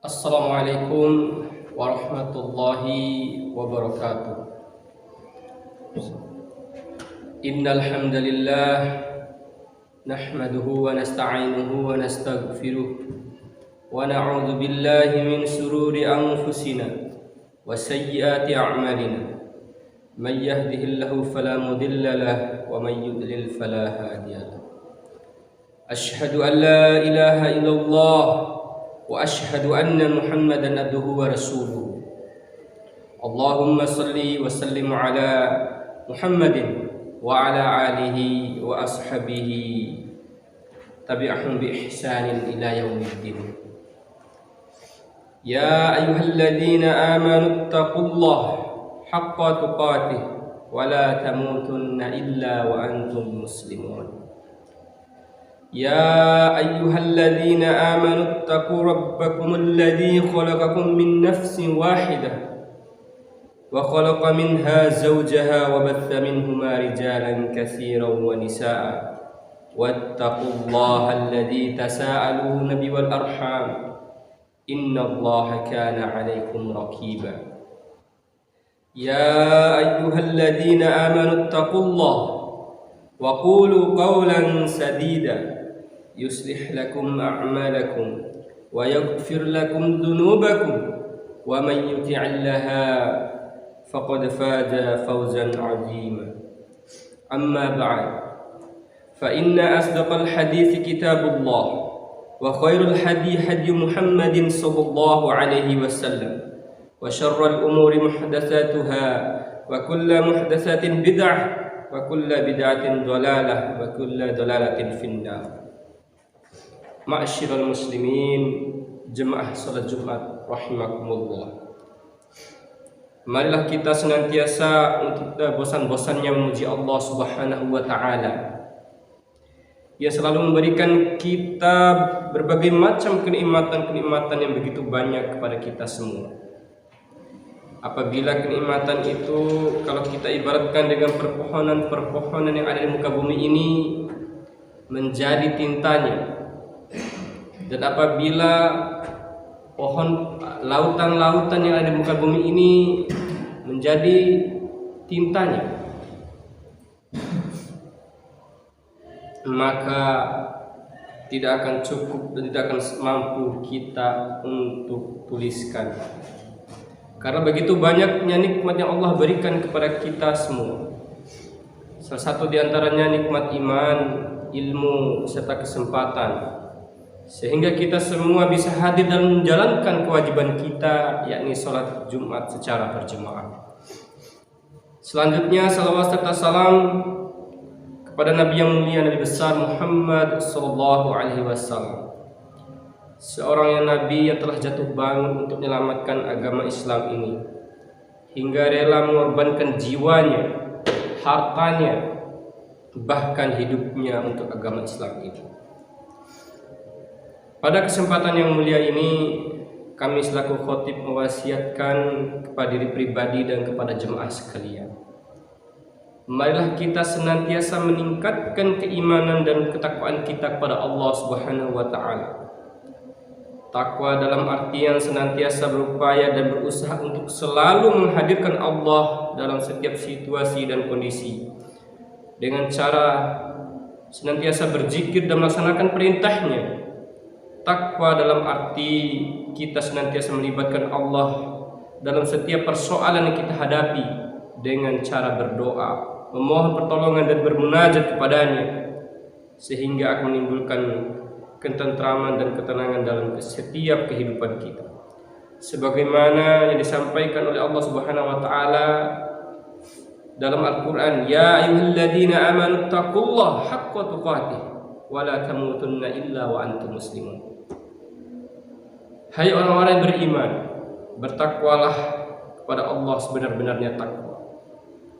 Assalamualaikum warahmatullahi wabarakatuh. Innal hamdalillah nahmaduhu wa nasta'inuhu wa nastaghfiruh wa na'udzu billahi min shururi anfusina wa sayyiati a'malina. Man yahdihillahu fala mudilla lahu wa man yudlil fala hadiya lahu. Asyhadu an la ilaha illallah wa asyhadu anna Muhammadan abduhu wa rasuluh. Allahumma salli wa sallim ala Muhammadin wa ala alihi wa ashabihi tabi'ahum bi ihsanin ila yaumiddin. Ya ayyuhalladzina amanu taqullaha haqqa tuqatih wa la tamutunna illa wa antum muslimun. يا أيها الذين آمنوا اتقوا ربكم الذي خلقكم من نفس واحدة وخلق منها زوجها وبث منهما رجالا كثيرا ونساء واتقوا الله الذي تساءلون به والأرحام إن الله كان عليكم رقيبا. يا أيها الذين آمنوا اتقوا الله وقولوا قولا سديدا يصلح لكم أعمالكم ويغفر لكم ذنوبكم ومن يطع الله فقد فاز فوزا عظيما. أما بعد فإن أصدق الحديث كتاب الله وخير الهدي هدي محمد صلى الله عليه وسلم وشر الأمور محدثاتها وكل محدثة بدعة وكل بدعة ضلالة وكل ضلالة في النار. Ma'asyiral muslimin, jemaah salat Jumat rahimakumullah. Marilah kita senantiasa untuk tidak bosan-bosannya memuji Allah Subhanahu wa taala. Ia selalu memberikan kita berbagai macam kenikmatan-kenikmatan yang begitu banyak kepada kita semua. Apabila kenikmatan itu kalau kita ibaratkan dengan perpohonan-perpohonan yang ada di muka bumi ini menjadi tintanya, dan apabila pohon lautan-lautan yang ada di muka bumi ini menjadi tintanya, maka tidak akan cukup dan tidak akan mampu kita untuk tuliskan. Karena begitu banyaknya nikmat yang Allah berikan kepada kita semua. Salah satu di antaranya nikmat iman, ilmu, serta kesempatan, sehingga kita semua bisa hadir dan menjalankan kewajiban kita, yakni sholat Jumat secara berjemaah. Selanjutnya salawat serta salam kepada Nabi yang mulia, Nabi besar Muhammad sallallahu alaihi wasallam, seorang yang Nabi yang telah jatuh bangun untuk menyelamatkan agama Islam ini, hingga rela mengorbankan jiwanya, hartanya, bahkan hidupnya untuk agama Islam ini. Pada kesempatan yang mulia ini, kami selaku khotib mewasiatkan kepada diri pribadi dan kepada jemaah sekalian, marilah kita senantiasa meningkatkan keimanan dan ketakwaan kita kepada Allah Subhanahu wa taala. Takwa dalam artian senantiasa berupaya dan berusaha untuk selalu menghadirkan Allah dalam setiap situasi dan kondisi, dengan cara senantiasa berzikir dan melaksanakan perintahnya. Takwa dalam arti kita senantiasa melibatkan Allah dalam setiap persoalan yang kita hadapi dengan cara berdoa, memohon pertolongan dan bermunajat kepadanya, sehingga akan menimbulkan ketentraman dan ketenangan dalam setiap kehidupan kita. Sebagaimana yang disampaikan oleh Allah Subhanahu wa taala dalam Al-Qur'an, ya ayyuhalladzina amanu taqullaha haqqa tuqatih wa la tamutunna illa wa antum muslimun. Hai orang-orang yang beriman, bertakwalah kepada Allah sebenar-benarnya takwa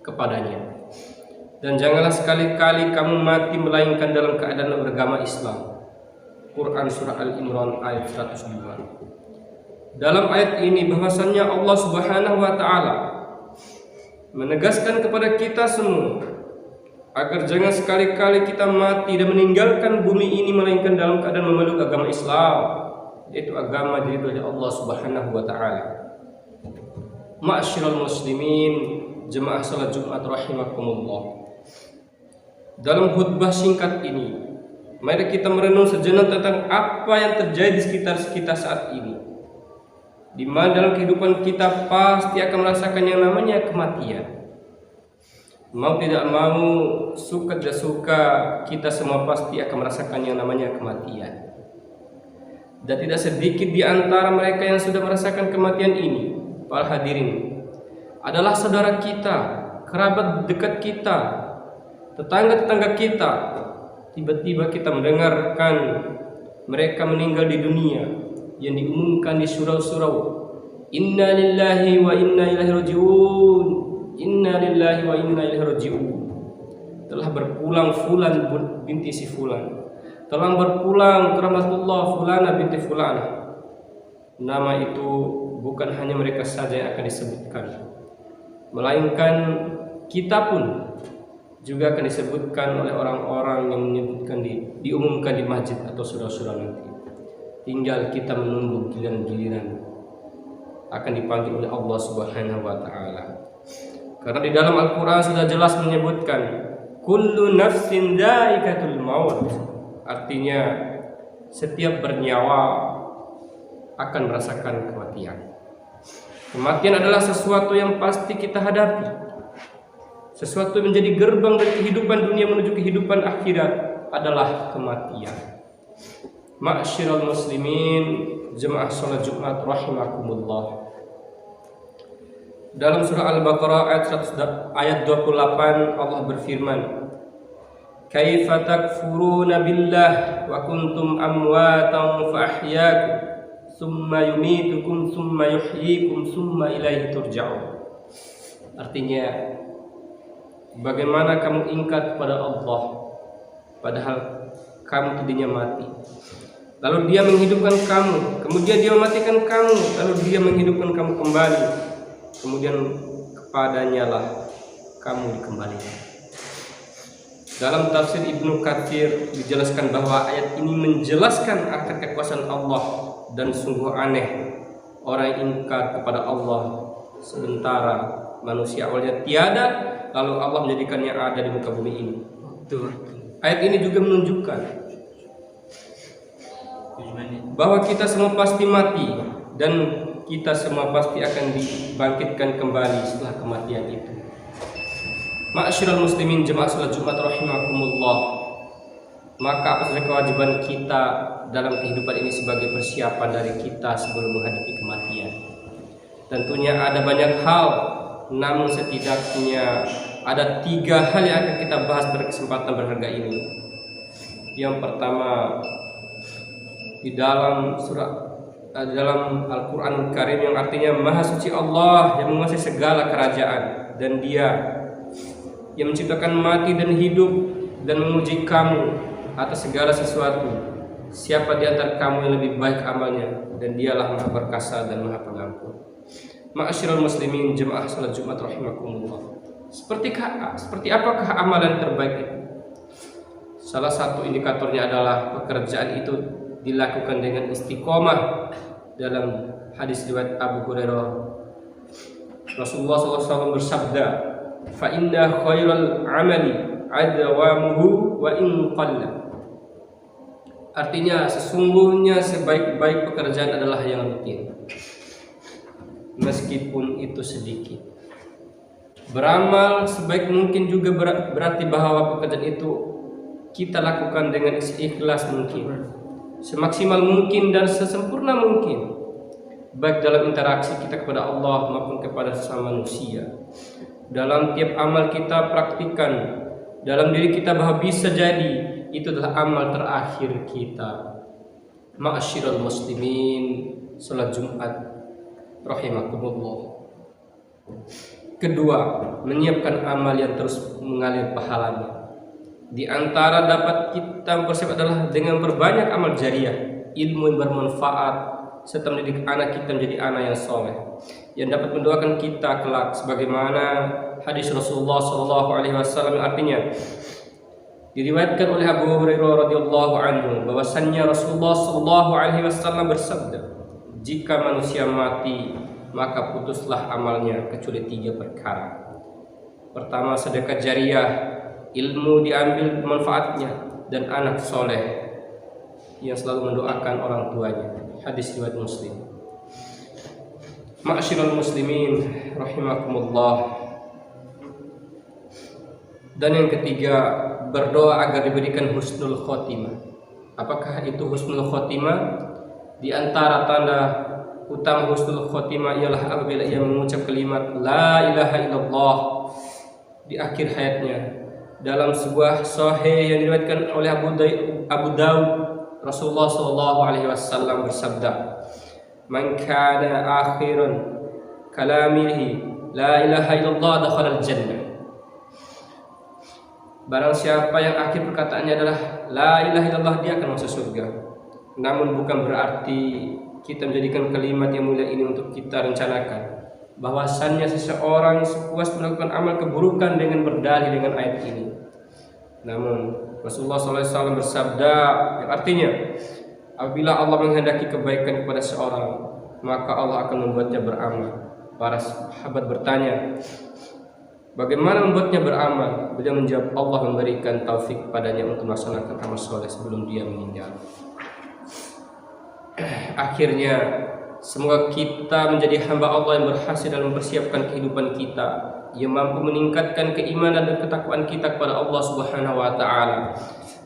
kepadanya, dan janganlah sekali-kali kamu mati melainkan dalam keadaan beragama Islam. Quran surah Al-Imran ayat 102. Dalam ayat ini bahwasannya Allah Subhanahu wa taala menegaskan kepada kita semua agar jangan sekali-kali kita mati dan meninggalkan bumi ini melainkan dalam keadaan memeluk agama Islam, yaitu agama diridhoi oleh Allah Subhanahu wa taala. Ma'asyiral muslimin, jemaah salat Jumat rahimakumullah. Dalam khutbah singkat ini, mari kita merenung sejenak tentang apa yang terjadi di sekitar kita saat ini. Di mana dalam kehidupan kita pasti akan merasakan yang namanya kematian. Mau tidak mau, suka tidak suka, kita semua pasti akan merasakan yang namanya kematian. Dan tidak sedikit di antara mereka yang sudah merasakan kematian ini, para hadirin, adalah saudara kita, kerabat dekat kita, tetangga-tetangga kita. Tiba-tiba kita mendengarkan mereka meninggal di dunia, yang diumumkan di surau-surau, inna lillahi wa inna ilaihi raji'un, inna lillahi wa inna ilaihi raji'un. Telah berpulang Fulan binti si Fulan, telah berpulang rahmatullah Fulana binti Fulana. Nama itu bukan hanya mereka saja yang akan disebutkan, melainkan kita pun juga akan disebutkan oleh orang-orang yang menyebutkan diumumkan di masjid atau surau-surau nanti. Tinggal kita menunggu giliran-giliran akan dipanggil oleh Allah Subhanahu wa taala. Karena di dalam Al-Qur'an sudah jelas menyebutkan kullu nafsin dha'iqatul maut. Artinya setiap bernyawa akan merasakan kematian. Kematian adalah sesuatu yang pasti kita hadapi, sesuatu yang menjadi gerbang dari kehidupan dunia menuju kehidupan akhirat adalah kematian. Ma'asyiral muslimin, jemaah salat Jumat rahimakumullah. Dalam surah Al-Baqarah ayat 28 Allah berfirman, kaifa takfuruna billah wa kuntum amwatan fa ahyaakum summa yumitukum summa yuhyikum summa ilaihi turja'un. Artinya, bagaimana kamu ingkar kepada Allah padahal kamu tadinya mati, lalu Dia menghidupkan kamu, kemudian Dia mematikan kamu, lalu Dia menghidupkan kamu kembali, kemudian kepadanya lah kamu dikembalikan. Dalam tafsir Ibnu Katsir dijelaskan bahwa ayat ini menjelaskan akan kekuasaan Allah. Dan sungguh aneh orang yang ingkar kepada Allah sementara manusia awalnya tiada, lalu Allah menjadikannya ada di muka bumi ini. Ayat ini juga menunjukkan bahwa kita semua pasti mati dan kita semua pasti akan dibangkitkan kembali setelah kematian itu. Ma'asyiral muslimin, jemaah salat Jumat rahimakumullah. Maka apa saja kewajiban kita dalam kehidupan ini sebagai persiapan dari kita sebelum menghadapi kematian? Tentunya ada banyak hal, namun setidaknya ada 3 hal yang akan kita bahas pada kesempatan berharga ini. Yang pertama, di dalam dalam Al-Quran Karim yang artinya Maha Suci Allah yang menguasai segala kerajaan, dan Dia yang menciptakan mati dan hidup dan menguji kamu atas segala sesuatu. Siapa di antara kamu yang lebih baik amalnya, dan Dialah Maha Perkasa dan Maha Pengampun. Ma'asyiral muslimin, jemaah salat Jumat rahimakumullah. Seperti apakah amalan terbaik itu? Salah satu indikatornya adalah pekerjaan itu dilakukan dengan istiqomah. Dalam hadis riwayat Abu Hurairah, Rasulullah SAW bersabda, fa inna khairal amali adwamuhu wa in qalla. Artinya sesungguhnya sebaik-baik pekerjaan adalah yang rutin, meskipun itu sedikit. Beramal sebaik mungkin juga berarti bahwa pekerjaan itu kita lakukan dengan ikhlas mungkin, semaksimal mungkin dan sesempurna mungkin, baik dalam interaksi kita kepada Allah maupun kepada sesama manusia. Dalam tiap amal kita praktikan dalam diri kita bahwa bisa jadi itu adalah amal terakhir kita. Ma'asyiral muslimin, salat Jumat rahimakumullah. Kedua, menyiapkan amal yang terus mengalir pahalanya. Di antara dapat kita persiapkan adalah dengan berbanyak amal jariah, ilmu yang bermanfaat, serta mendidik anak kita menjadi anak yang soleh, yang dapat mendoakan kita kelak, sebagaimana hadis Rasulullah SAW yang artinya, Diriwayatkan oleh Abu Hurairah radhiyallahu anhu bahwasannya Rasulullah sallallahu alaihi wasallam bersabda, "Jika manusia mati, maka putuslah amalnya kecuali 3 perkara. Pertama, sedekah jariah, ilmu diambil manfaatnya, dan anak soleh yang selalu mendoakan orang tuanya." Hadis riwayat Muslim. Ma'asyiral muslimin rahimakumullah. Dan yang ketiga, berdoa agar diberikan husnul khotimah. Apakah itu husnul khotimah? Di antara tanda utama husnul khotimah ialah apabila ia mengucap kalimat la ilaha illallah di akhir hayatnya. Dalam sebuah sahih yang diriwayatkan oleh Abu Daud, Rasulullah sallallahu alaihi wasallam bersabda, "Man kana akhiran kalamihi la ilaha illallah dakhala al-jannah." Barang siapa yang akhir perkataannya adalah la ilaha illallah, dia akan masuk surga. Namun bukan berarti kita menjadikan kalimat yang mulia ini untuk kita rencanakan bahwasannya seseorang sepuas melakukan amal keburukan dengan berdalih dengan ayat ini. Namun Rasulullah SAW bersabda yang artinya, apabila Allah menghendaki kebaikan kepada seorang, maka Allah akan membuatnya beramal. Para sahabat bertanya, bagaimana membuatnya beramal? Beliau menjawab, Allah memberikan taufik padanya untuk melaksanakan amal soleh sebelum dia meninggal. Akhirnya, semoga kita menjadi hamba Allah yang berhasil dalam mempersiapkan kehidupan kita, yang mampu meningkatkan keimanan dan ketakwaan kita kepada Allah Subhanahu wa taala,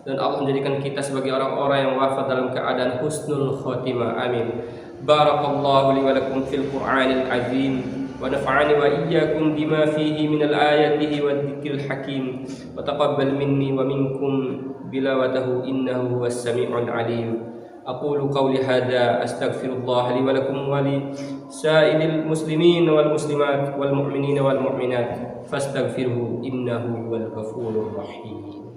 dan Allah menjadikan kita sebagai orang-orang yang wafat dalam keadaan husnul khotimah. Amin. Barakallahu li wa lakum fil Qur'anil azim, wa nafa'ani wa iyyakum bima fihi minal ayatihi wadh-dhikril hakim, wa taqabbal minni wa minkum bilawatahu innahu huwas sami'ul alim. Aqulu qawli hadza astaghfirullah li wa lakum wa li sa'ilil muslimin wal muslimat wal mu'minina wal mu'minat fastaghfirhu innahu huwal ghafurur rahim.